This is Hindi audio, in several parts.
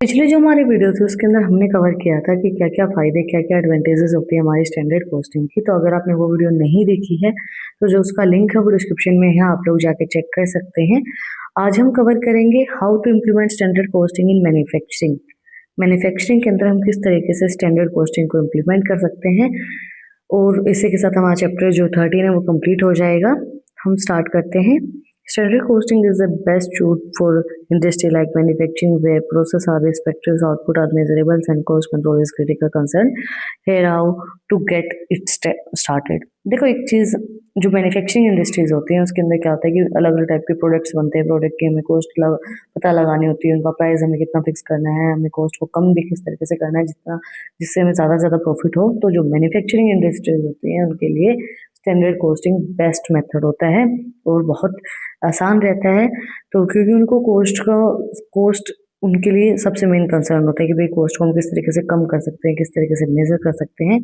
पिछले जो हमारी वीडियो थी उसके अंदर हमने कवर किया था कि क्या क्या फ़ायदे क्या क्या एडवांटेजेस होती है हमारी स्टैंडर्ड कॉस्टिंग की। तो अगर आपने वो वीडियो नहीं देखी है तो जो उसका लिंक है वो डिस्क्रिप्शन में है, आप लोग जाके चेक कर सकते हैं। आज हम कवर करेंगे how to implement standard costing in manufacturing. Manufacturing के अंदर हम किस तरीके से स्टैंडर्ड कॉस्टिंग को इम्प्लीमेंट कर सकते हैं, और इसी के साथ हमारा चैप्टर जो 13 है वो कंप्लीट हो जाएगा। हम स्टार्ट करते हैं। Standard costing is the best tool for industry like manufacturing where process are respected, output are measurable and cost control is critical concern. Here how to get it started. देखो एक चीज़ जो मैन्युफैक्चरिंग इंडस्ट्रीज होती हैं उसके अंदर क्या होता है कि अलग अलग टाइप के प्रोडक्ट्स बनते हैं। प्रोडक्ट की हमें पता लगानी होती है, उनका प्राइस हमें कितना फिक्स करना है, हमें कॉस्ट को कम भी किस तरीके से करना है जिससे हमें ज़्यादा से ज़्यादा प्रॉफिट हो। तो जो मैन्युफैक्चरिंग इंडस्ट्रीज होती हैं उनके लिए स्टैंडर्ड कॉस्टिंग बेस्ट मेथड होता है और बहुत आसान रहता है। तो क्योंकि उनको कॉस्ट उनके लिए सबसे मेन कंसर्न होता है कि भाई कॉस्ट को हम किस तरीके से कम कर सकते हैं, किस तरीके से मेजर कर सकते हैं।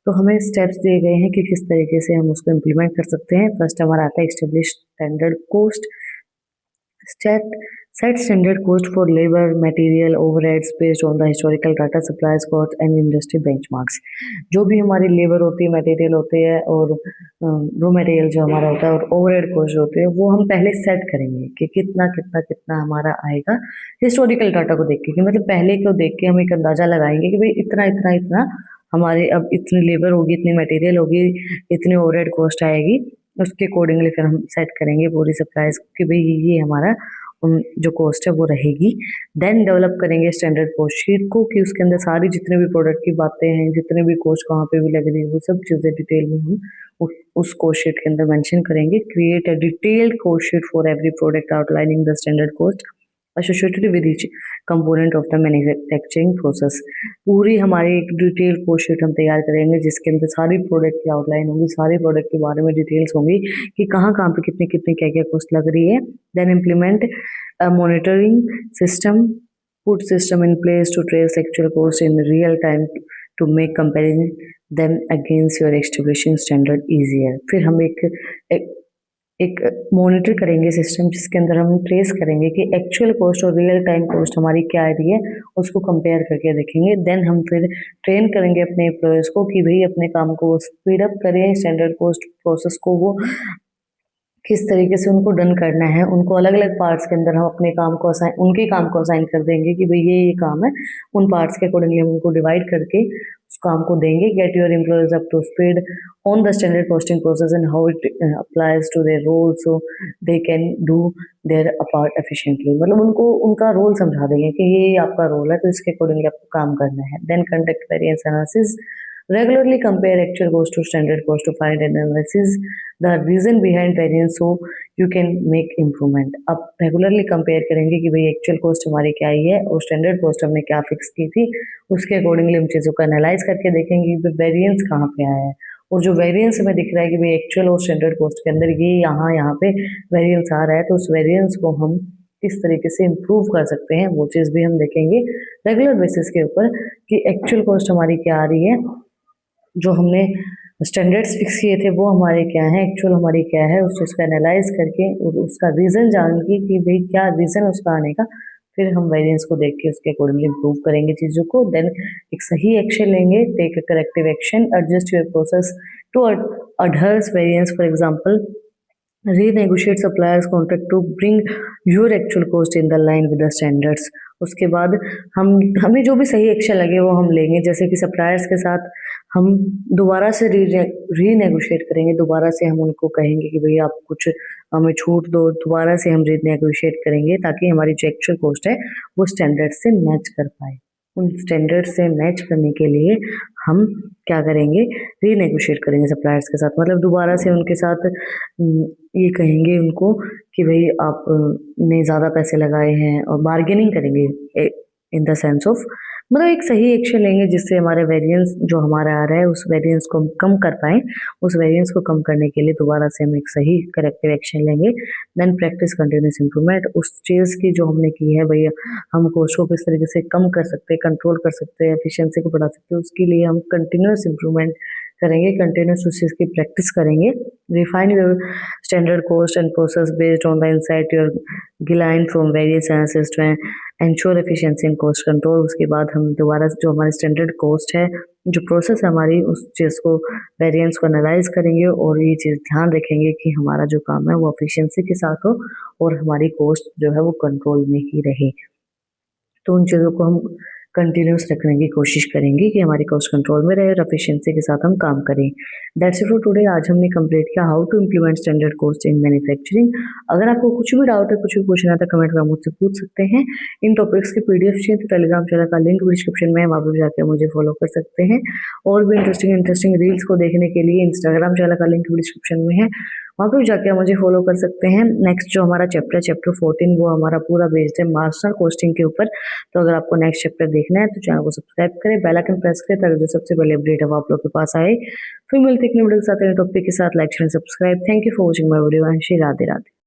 तो हमें स्टेप्स दिए गए हैं कि किस तरीके से हम उसको इम्प्लीमेंट कर सकते हैं। फर्स्ट हमारा आता है establish standard cost. Set standard cost for labor, material, overheads based on the historical data, suppliers cost and industry benchmarks. जो भी हमारी लेबर होती है, मटेरियल होती है और रो मटेरियल जो हमारा होता है और ओवरहेड कॉस्ट होती है वो हम पहले सेट करेंगे कि कितना कितना कितना हमारा आएगा हिस्टोरिकल डाटा को देख के। कि मतलब पहले को देख के हम एक अंदाजा लगाएंगे कि भाई इतना इतना इतना हमारे अब इतनी लेबर होगी, इतनी मटेरियल होगी, इतनी ओवरहेड कॉस्ट आएगी। उसके अकॉर्डिंगली फिर हम सेट करेंगे पूरी सप्लाईज कि भाई ये हमारा जो कॉस्ट है वो रहेगी। देन डेवलप करेंगे स्टैंडर्ड कॉस्ट शीट को कि उसके अंदर सारी जितने भी प्रोडक्ट की बातें हैं, जितने भी कॉस्ट कहाँ पे भी लग रही है, वो सब चीज़ें डिटेल में हम उस कॉस्ट शीट के अंदर मेंशन करेंगे। Create a detailed cost sheet for every product outlining the standard cost associated with each component of the manufacturing process. पूरी हमारी एक डिटेल कॉस्ट शीट हम तैयार करेंगे जिसके अंदर सारी प्रोडक्ट की आउटलाइन होगी, सारी प्रोडक्ट के बारे में डिटेल्स होंगी कि कहाँ कहाँ पे कितनी कितनी क्या क्या कॉस्ट लग रही है। Then implement a monitoring system, put system in place to trace actual cost in real time to make comparing them against your establishing standard easier। फिर हम एक मॉनिटर करेंगे सिस्टम जिसके अंदर हम ट्रेस करेंगे कि एक्चुअल कॉस्ट और रियल टाइम कॉस्ट हमारी क्या आ रही है, उसको कंपेयर करके देखेंगे। देन हम फिर ट्रेन करेंगे अपने एम्प्लॉयज़ को कि भाई अपने काम को स्पीड अप करें, स्टैंडर्ड कॉस्ट प्रोसेस को वो किस तरीके से उनको डन करना है। उनको अलग अलग पार्ट्स के अंदर हम अपने काम को उनके काम को असाइन कर देंगे कि भाई ये काम है। उन पार्ट्स के अकॉर्डिंगली हम उनको डिवाइड करके उस काम को देंगे। Get your employees up to speed on the standard costing process and how it applies to their role so they can do their part efficiently. मतलब उनको उनका रोल समझा देंगे कि ये आपका रोल है तो इसके अकॉर्डिंगली आपको काम करना है। Then conduct variance analysis. Regularly compare actual cost to standard cost to find and analysis the reason behind variance so you can make improvement। अब रेगुलरली कंपेयर करेंगे कि भाई एक्चुअल कॉस्ट हमारी क्या आई है और स्टैंडर्ड कॉस्ट हमने क्या फिक्स की थी, उसके अकॉर्डिंगली हम चीज़ों को एनालाइज करके देखेंगे कि वेरिएंस कहाँ पे आया है। और जो वेरिएंस हमें दिख रहा है कि भाई एक्चुअल और स्टैंडर्ड कॉस्ट के अंदर ये यहाँ पे वेरिएंस आ रहा है, तो उस वेरिएंस को हम किस तरीके से इम्प्रूव कर सकते हैं वो चीज़ भी हम देखेंगे रेगुलर बेसिस के ऊपर कि एक्चुअल कॉस्ट हमारी क्या आ रही है, जो हमने स्टैंडर्ड्स फिक्स किए थे वो हमारे क्या हैं, एक्चुअल हमारी क्या है, उस चीज़ को एनालाइज करके उसका रीज़न जान के कि भाई क्या रीज़न उसका आने का, फिर हम वेरिएंस को देख के उसके अकॉर्डिंगली इम्प्रूव करेंगे चीज़ों को। देन एक सही एक्शन लेंगे, take a corrective action, adjust your process to address variance. For example renegotiate suppliers contract to bring your actual cost in the line with the standards। उसके बाद हमें जो भी सही एक्शन लगे वो हम लेंगे। जैसे कि सप्लायर्स के साथ हम दोबारा से रीनेगोशिएट करेंगे, दोबारा से हम उनको कहेंगे कि भैया आप कुछ हमें छूट दो, दोबारा से हम रीनेगोशिएट करेंगे ताकि हमारी जो एक्चुअल कॉस्ट है वो स्टैंडर्ड से मैच कर पाए। उन स्टैंडर्ड से मैच करने के लिए हम क्या करेंगे, रीनेगोशिएट करेंगे सप्लायर्स के साथ। मतलब दोबारा से उनके साथ ये कहेंगे उनको कि भाई आप ने ज़्यादा पैसे लगाए हैं, और बार्गेनिंग करेंगे इन द सेंस ऑफ मतलब एक सही एक्शन लेंगे जिससे हमारे वेरिएंस जो हमारा आ रहा है उस वेरिएंस को हम कम कर पाएँ। उस वेरिएंस को कम करने के लिए दोबारा से हम एक सही करेक्टिव एक्शन लेंगे। Then practice continuous improvement. उस चीज़ की जो हमने की है भैया हम कॉस्ट को किस तरीके से कम कर सकते हैं, कंट्रोल कर सकते हैं, एफिशिएंसी को बढ़ा सकते हैं, उसके लिए हम कंटिन्यूस इम्प्रूवमेंट करेंगे, कंटिन्यूस उस चीज़ की प्रैक्टिस करेंगे। Refine your standard cost and process based on the insight your glean from various analysis to ensure efficiency in cost control. उसके बाद हम दोबारा जो हमारी स्टैंडर्ड कॉस्ट है, जो प्रोसेस है हमारी, उस चीज़ को वेरिएंस को एनालाइज करेंगे और ये चीज़ ध्यान रखेंगे कि हमारा जो काम है वो एफिशिएंसी के साथ हो और हमारी कॉस्ट जो है वो कंट्रोल में ही रहे। तो उन चीज़ों को हम कंटिन्यूस रखने की कोशिश करेंगे कि हमारी कॉस्ट कंट्रोल में रहे और एफिशिएंसी के साथ हम काम करें। That's it for today. आज हमने कंप्लीट किया how to implement standard cost in manufacturing. अगर आपको कुछ भी डाउट है, कुछ भी पूछना है तो कमेंट में मुझसे पूछ सकते हैं। इन टॉपिक्स की पीडीएफ चाहिए तो टेलीग्राम चैनल का लिंक डिस्क्रिप्शन में है, वहाँ पर जाकर मुझे फॉलो कर सकते हैं। और भी इंटरेस्टिंग रील्स को देखने के लिए इंस्टाग्राम चैनल का लिंक भी डिस्क्रिप्शन में है, वहाँ पर जाके मुझे फॉलो कर सकते हैं। नेक्स्ट जो हमारा चैप्टर 14 वो हमारा पूरा बेस्ड है मार्जिनल कॉस्टिंग के ऊपर। तो अगर आपको नेक्स्ट चैप्टर देखना है तो चैनल को सब्सक्राइब करें, बेल आइकन प्रेस करें ताकि जो सबसे पहले अपडेट है वो आप लोग के पास आए। फिर मिलते हैं एक नए वीडियो के साथ, नए टॉपिक के साथ। Like share subscribe. Thank you for watching my video and Radhe Radhe.